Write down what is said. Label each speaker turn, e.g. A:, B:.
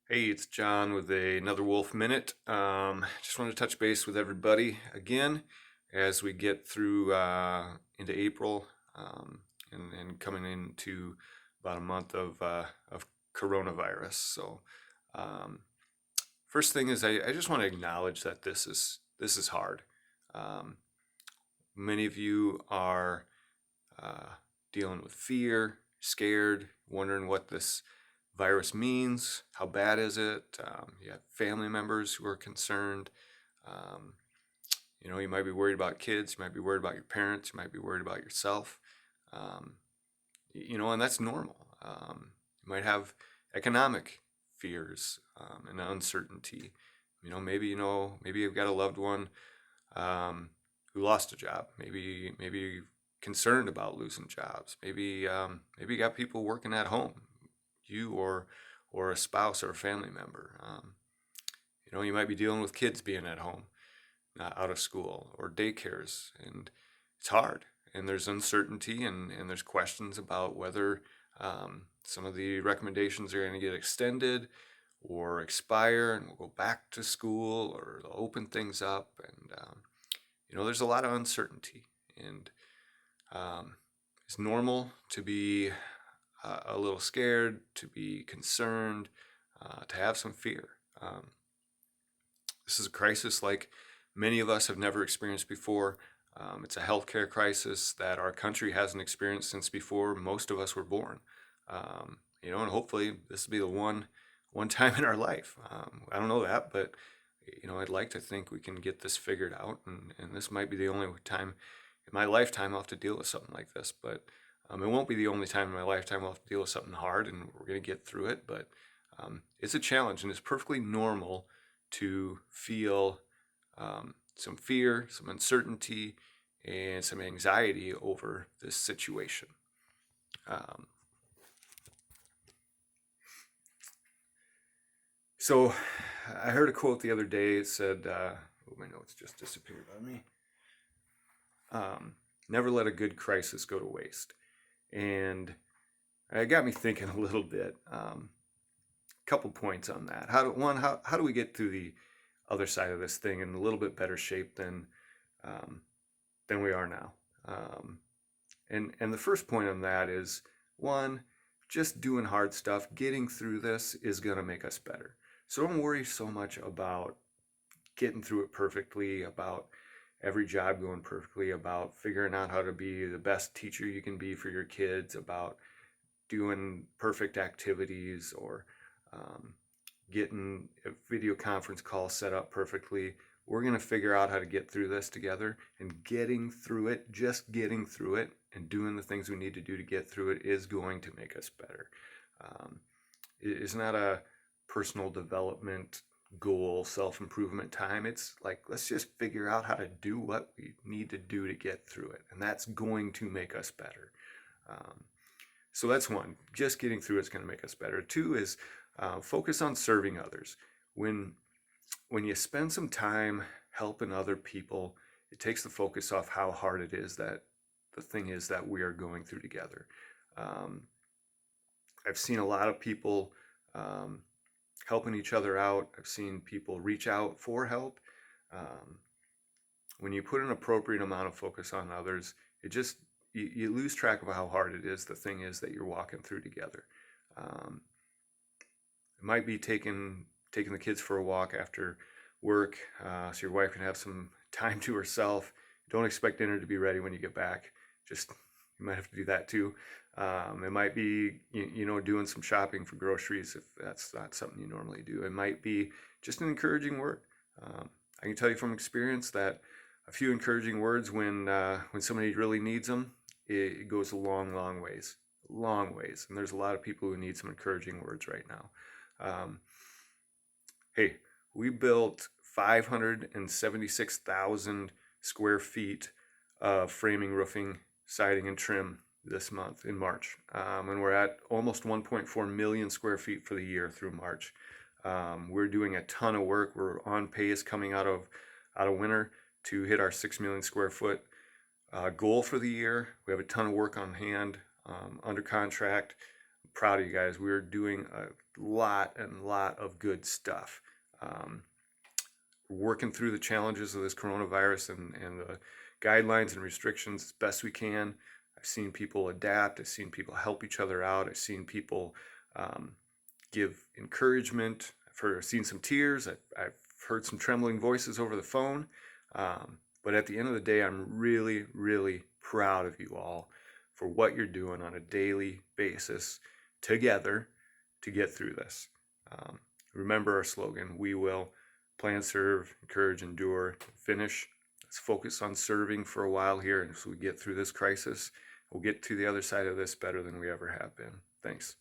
A: Hey, it's John with another Wolf Minute. Just want to touch base with everybody again as we get through into April and coming into about a month of coronavirus. So, um, first thing is I just want to acknowledge that this is hard. Um, Many of you are uh, dealing with fear, scared, wondering what this virus means, how bad is it. You have family members who are concerned. Um, you might be worried about kids, you might be worried about your parents, you might be worried about yourself. Um, and that's normal. You might have economic fears and uncertainty. Maybe you've got a loved one um, who lost a job. Maybe concerned about losing jobs. Maybe you got people working at home, you or a spouse or a family member. You might be dealing with kids being at home, not out of school, or daycares, and it's hard. And there's uncertainty, and there's questions about whether some of the recommendations are going to get extended or expire, and we'll go back to school, or they'll open things up. And there's a lot of uncertainty, and um, it's normal to be a little scared, to be concerned, to have some fear. This is a crisis like many of us have never experienced before. It's a healthcare crisis that our country hasn't experienced since before most of us were born. And hopefully this will be the one time in our life. I don't know that, but I'd like to think we can get this figured out, and this might be the only time in my lifetime I'll have to deal with something like this. But it won't be the only time in my lifetime I'll have to deal with something hard, and we're going to get through it. But it's a challenge, and it's perfectly normal to feel some fear, some uncertainty, and some anxiety over this situation. Um, so I heard a quote the other day. It said, oh, my notes just disappeared on me. Never let a good crisis go to waste. And it got me thinking a little bit. Couple points on that. How do we get through the other side of this thing in a little bit better shape um, than we are now? And the first point on that is, one, just doing hard stuff, getting through this is going to make us better. So don't worry so much about getting through it perfectly, about every job going perfectly, about figuring out how to be the best teacher you can be for your kids, about doing perfect activities, or um, getting a video conference call set up perfectly. We're going to figure out how to get through this together, and getting through it, just getting through it and doing the things we need to do to get through it is going to make us better. Um, it's not a personal development goal, self-improvement time. It's like, let's just figure out how to do what we need to do to get through it. And that's going to make us better. Um, so that's one. Just getting through it's going to make us better. Two is focus on serving others. When when you spend some time helping other people, it takes the focus off how hard it is that the thing is that we are going through together. Um, I've seen a lot of people um, helping each other out. I've seen people reach out for help. Um, when you put an appropriate amount of focus on others, you lose track of how hard it is. The thing is that you're walking through together. Um, it might be taking the kids for a walk after work, so your wife can have some time to herself. Don't expect dinner to be ready when you get back. Just you might have to do that too. It might be doing some shopping for groceries if that's not something you normally do. It might be just an encouraging word. I can tell you from experience that a few encouraging words when somebody really needs them, it goes a long ways, long ways. And there's a lot of people who need some encouraging words right now. Um, hey, we built 576,000 square feet of framing, roofing, siding, and trim this month in March. And we're at almost 1.4 million square feet for the year through March. We're doing a ton of work. We're on pace coming out of winter to hit our 6 million square foot goal for the year. We have a ton of work on hand, under contract, proud of you guys. We're doing a lot of good stuff. Working through the challenges of this coronavirus and the guidelines and restrictions as best we can. I've seen people adapt. I've seen people help each other out. I've seen people give encouragement. I've seen some tears. I've heard some trembling voices over the phone. But at the end of the day, I'm really proud of you all for what you're doing on a daily basis together to get through this. Remember our slogan: we will plan, serve, encourage, endure, finish. Let's focus on serving for a while here, and so we get through this crisis, we'll get to the other side of this better than we ever have been. Thanks.